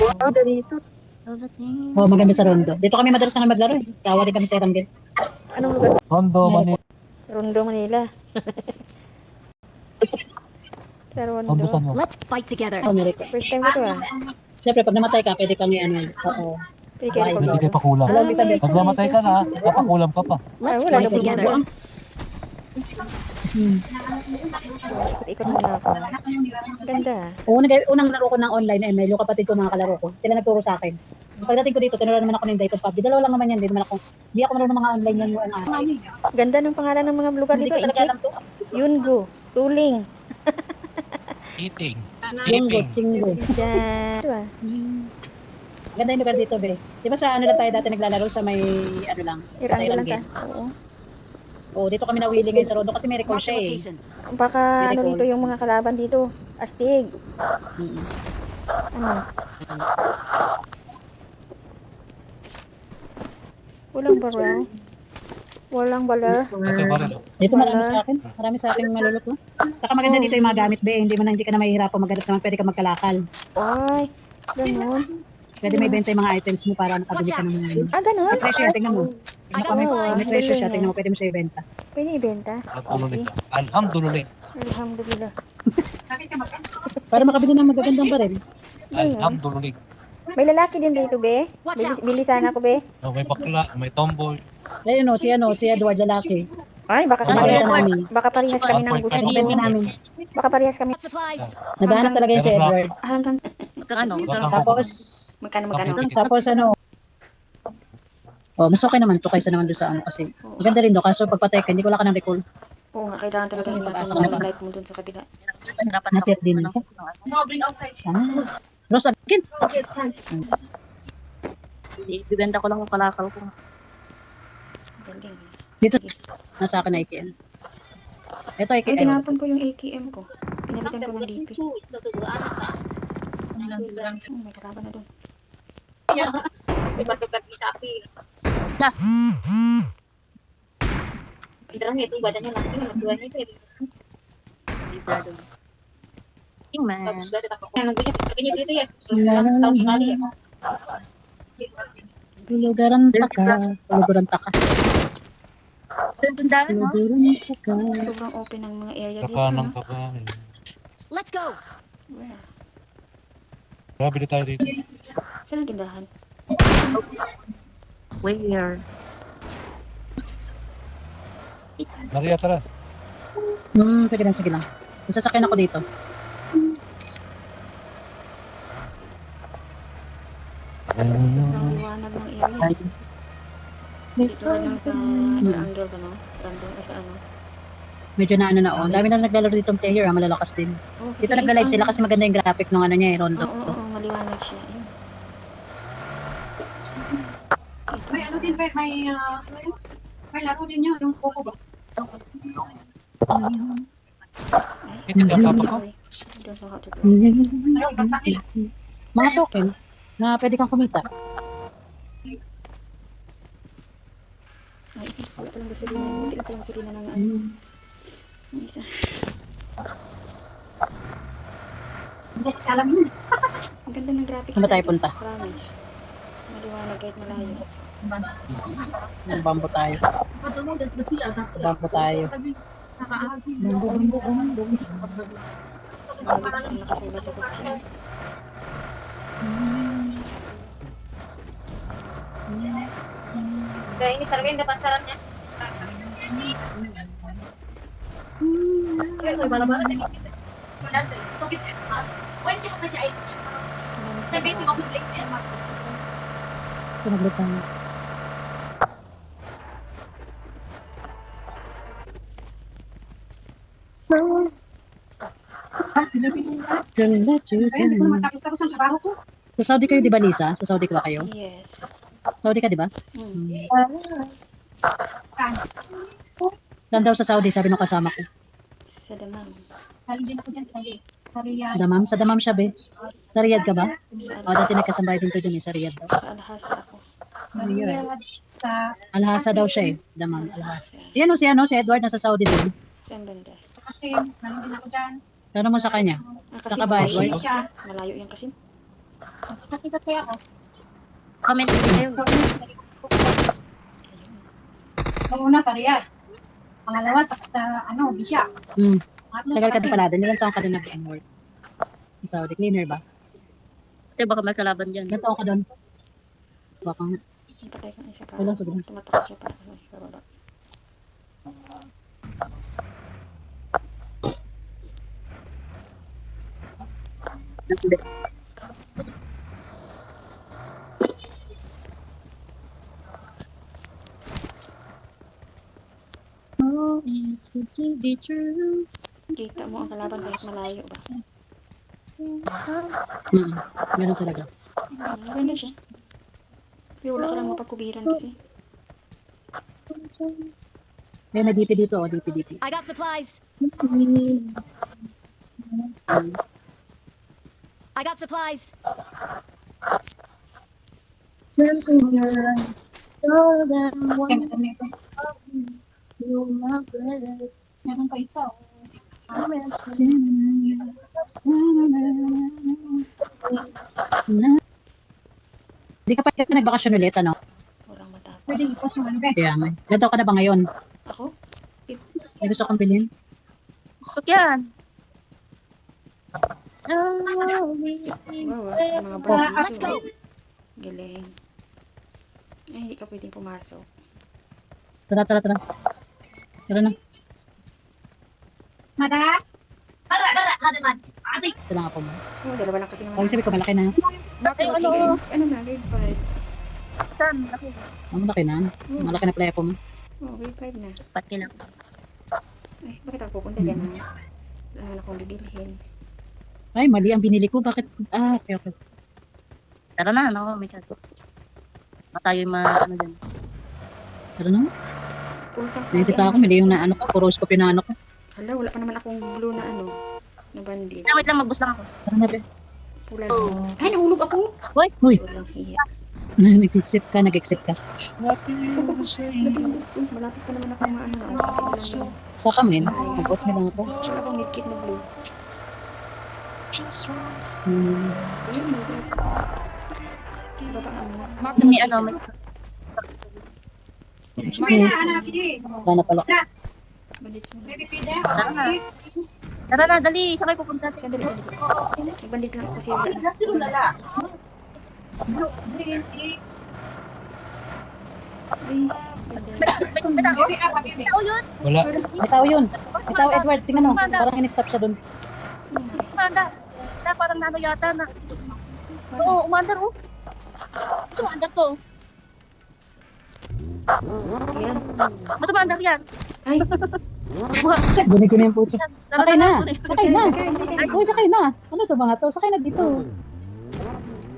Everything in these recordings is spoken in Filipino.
Oh, dito. Oh, maganda sa Rondo. Dito kami madalas nga maglaro eh. Sawa din kami sa Eranggit. Anong lugar? Rondo, Manila. Rondo, Manila. Sa Rondo Rondo. saan yun? Let's fight together. Amerika. First time ko to ah. Siyempre, pag namatay ka, pwede kami ano. Oo. Pwede kayo Ay, Pwede record kayo dito. pakulam. Wala, ibig sabihin. Pag namatay ka na, papakulam ka pa. Let's wala fight na together. Ikot muna ako. Ganda. Unang laro ko ng online ML, yung kapatid ko mga kalaro ko. Sila nagturo sa akin. Pagdating ko dito, tinuruan naman ako ng Dayton PUBG. Dalawa lang naman yan, hindi ako marunong ng mga online yan yung Ganda ng pangalan ng mga lugar Hindi dito. ko talaga Inchik, alam to. Yungo, Tuling. Eating. Yunggo, Chinggo. Diyan. Diba? Ganda yung lugar dito, be. Di ba sa ano lang tayo dati naglalaro sa may ano lang? Sa Iranggo lang ka. Iranggit. Oo. Oo, dito kami nawili ngayon sa Rondo kasi may record Mark the siya eh. location. Baka ano Recall. dito yung mga kalaban dito. Astig. Mm-mm. Ano? Walang barrel. Walang baler. Ate, baril. Dito marami sa akin. Marami sa akin malulot no? Saka maganda dito yung mga gamit, be. Hindi ka na mahihirapan maghanap naman. Pwede ka magkalakal. Ay, ganun. Pwede may benta yung mga items mo para nakabili ka ng mga ano. Ah, ganun? May presyo yan, tingnan mo. I got supplies. May presyo siya, tingnan mo. Pwede mo siya ibenta. Pwede ibenta. Alhamdulillah. Alhamdulillah. Alhamdulillah. Para makabili ng magagandang baril. Alhamdulillah. May lalaki din dito, be. Watch out. Bili sana ako, be. Oh, may bakla, may tomboy. Ayun o, si Edward lalaki. Ay, baka Ang benta namin. baka parehas kami ng gusto. Ang benta namin. Baka parehas kami. Supplies. Naghahanap talaga yun si Edward. Hanggang Tapos, tapos ano, oh, mas okay naman to kaysa naman doon sa ano kasi. Maganda rin do, kaso pagpatay ka, hindi ko wala ka ng recall. Oo nga, kailangan talaga yung Pag-asa mga ka na. life mo dun sa kabila. Natir din. Rose, again. Ibibenta ko lang yung kalakal ko. Galing. Dito, nasa akin na AKM. Ito Ay, AKM. tinapon ko yung ATM ko. Pinalitan ko ng DP. May kalaban na dun. Tingman. Lugaran taka. Lugaran taka. Tundaan, no? Lugaran taka. Sobrang open ng mga area dito. Kapanang No? kapanang. Let's go. Where? Bili tayo dito. Saan ang tindahan? Where? Maria, tara. Sige lang, sige lang. Masasakyan ako dito. Sobrang liwanag ng area. Dito ka lang sa Angle ka, no? Random, sa ano? Medyo na ano na oh. Dami na naglalaro dito ng player, malalakas din. Oh, Dito nagla-live sila kasi maganda yung graphic ng ano niya eh, Rondo. Oo, maliwanag siya. Ayun. May ano din ba? May laro din yun, yung Coco ba? Ito ka papa ko. Doon sa hotdog. Ayun, bagsak nila. Mga token na pwede kang kumita. Ay, wala palang gasolina. Buti na palang gasolina ng ano. Yung isa. Hindi, alam yun. Ang ganda ng graphics. Saan ba tayo punta? Promise. Maliwanag kahit malayo. Bambo tayo. Bambo tayo. Ang nakasulat sa kotse. Kaya ini sarapin dapat sarapnya. Kaya may bala-bala na kita. So kita. When siya ka ay. Sabi ko mo plate niya. Pinaglitan. Hindi ko matapos-tapos ang trabaho ko. Sa Saudi kayo, di ba, Lisa? Sa Saudi ka ba kayo? Yes. Saudi ka, di ba? Hmm. Saan daw sa Saudi, sabi ng kasama ko. Sa damang. Galing din ako dyan. Sa Riyadh. Damam? Sa Damam siya, be. Sa Riyadh ka ba? O, dati nagkasambay din ko dun eh, sa Riyadh daw. Sa Alhasa ako. Sa Riyadh. Sa Alhasa daw siya eh. Damam, Alhasa. Yan o, si Edward, nasa Saudi din. Saan banda? Kasim. Galing din ako dyan. Tanong mo sa kanya. Ah, kasi Saka ba, malayo Edward? siya. Malayo yan kasi. Nakita kaya ako. Comment din kayo. Ang una, Saria. Pangalawa, sa Bisya. Tagal ka din pala doon. Ilang taon ka din nag-work? Sa Saudi cleaner ba? Ate, baka may kalaban dyan. Ilang taon ka doon? Baka nga. Patay ka isa pa. Wala, siguro. Tumatak siya pa. Sa baba. Oh, it's good to be true. Kita mo ang kalaban kahit malayo ba? Ganun talaga. Ganda siya. Pero wala ka lang mapagkubiran kasi. May DP dito, oh. DP. I got supplies. I got supplies. Turns in your eyes. All that I want you're my breath. Meron pa isa. Hindi ka pa nagbakasyon ulit, ano? Walang matapos. Pwede ipos yung ano, be. Kaya nga. Ilan taon ka na ba ngayon? Ako? May gusto kong bilhin? Gusto ko yan. Wow, mga bro. Let's go. Galing. Ay, hindi ka pwedeng pumasok. Tara. Tara na. Mada? Ito lang ako mo. Oh, dalawa lang kasi naman. Huwag sabi ko, malaki na. Marked a Ay, location. Ano na, grade 5. Saan? Ako. Malaki na. Malaki na pala po mo. Oh, grade 5 na. Pati lang. Ay, bakit ako pupunta dyan na? Wala naman akong bibilhin. Ay, mali ang binili ko. Bakit? Okay. Tara na, no? May chance. Tayo yung ano dyan. Tara na. Utang Nakikita ako, mali yung na ano ko. Poroscope yung na ano ko. Hala, wala pa naman akong blue na na bandit. Wait lang, magbus lang ako. Tara na, be. Pula lang. Ay, nahulog ako! Uy! Walang hiya. Nag-exit ka. What do you say? Malapit pa naman ako maano na. Saka men, mag-off na lang ako. Wala akong medkit na blue. Hmm. Ayun, baba ka muna. Marked a May ano, may... May na, sige. Wala na pala. Bandit mo. May pipida. Tara na. Tara na, dali. Saan kayo pupunta? Sandali. Nagbandit lang ako kasi wala. Sino lala? Ay, May tao. May tao yun. Wala. May tao yun. May tao, Edward. Tingnan mo. Parang in-stop siya dun. Umanda. Parang nano yata na. Oo, umandar oh. Ito, umandar to. Ayan. Ba't umandar yan? Ay, Bunig ko na yung putso. Tara Sakay na. sakay. Uy, sakay na. Ano to mga to? Sakay na dito.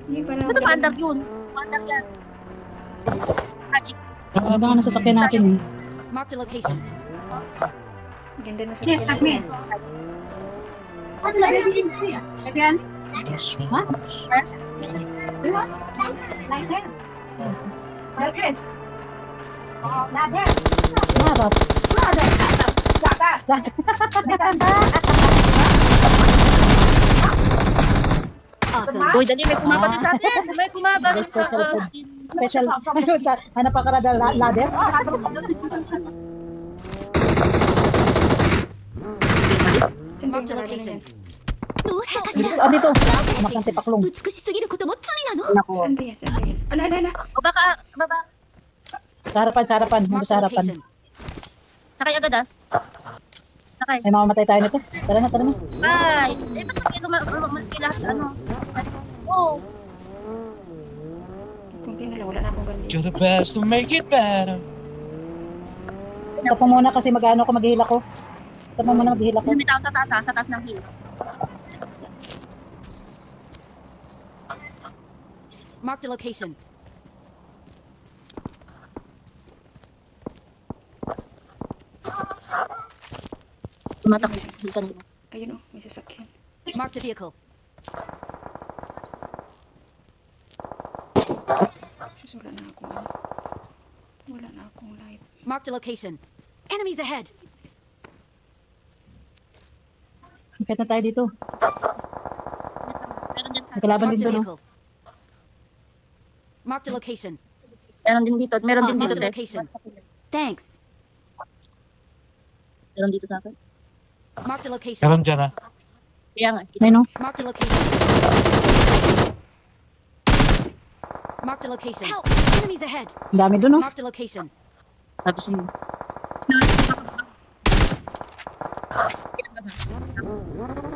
Hindi para. Ba't umandar yun? Umandar yan. Ang ganda nga sa sasakyan natin eh. Marked a location. Ganda na sa Yes, admin. Ano na, baby? Sabihan? Ha? Yes. Like that. Like this. Like that. Harap. Awesome. Uy, dali, may pumapalit sa atin. May pumapalit sa atin. Special. Hanap pa ka na ladder? Marked a location. どうしたかしら Ah, dito. Anak ng tipaklong. 美しすぎることも罪なの Nako. Saan ba yan? Saan ba yan? Ala. O baka, baba. Sa harapan. Nandun Marked sa a harapan. location. Sakay agad ah. Sakay. Ay, mamamatay tayo nito. Tara na. Bye. Eh, ba't kayo umalis kayo lahat? Ano? Oh. Kunti na lang, wala na akong bandit. You're the best to make it better. Ito po muna kasi mag-ano ko, mag-heal ako. Ito po muna mag-heal ako. May tao sa taas ah, sa taas ng hill. Marked a location. Tumatak. Dito na. Ayun oh, may sasakyan. Marked a vehicle. Sus, wala na akong life. Marked a location. Enemies ahead. Ikit na tayo dito. Meron dyan sa Nagkalaban Marked din a doon. vehicle. Marked a location. Meron din dito. Meron din dito. Marked a location. Thanks. Meron dito sa akin. Marked a location. Meron dyan ah. Kaya nga. May no? Marked a location. Marked a location. Help! Enemies ahead. Ang dami dun, no? Marked a location. Sabi sa'yo.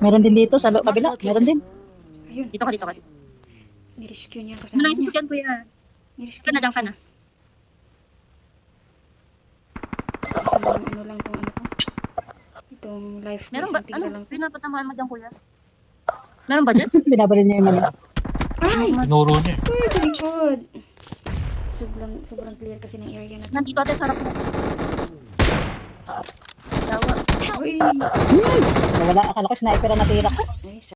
Meron din dito, sa kabila. Meron din. Ayun. Dito ka, dito ka. Nirescue niya Ano kasama lang yung niya. sasakyan, kuya? Nirescue Ka na, dyan ka na. Kasi ano lang tong ano ko. Itong life Meron ba? tignan Ano? lang. Pinapatamaan mo dyan, kuya? Meron ba dyan? Binabalin niya yung ano. Ay! Tinuro niya. Uy, sa likod! Sobrang clear kasi ng area na to. Nandito ate, sarap mo. Dawa. Uy! Wala, akala ko sniper ang natira ko. Ay,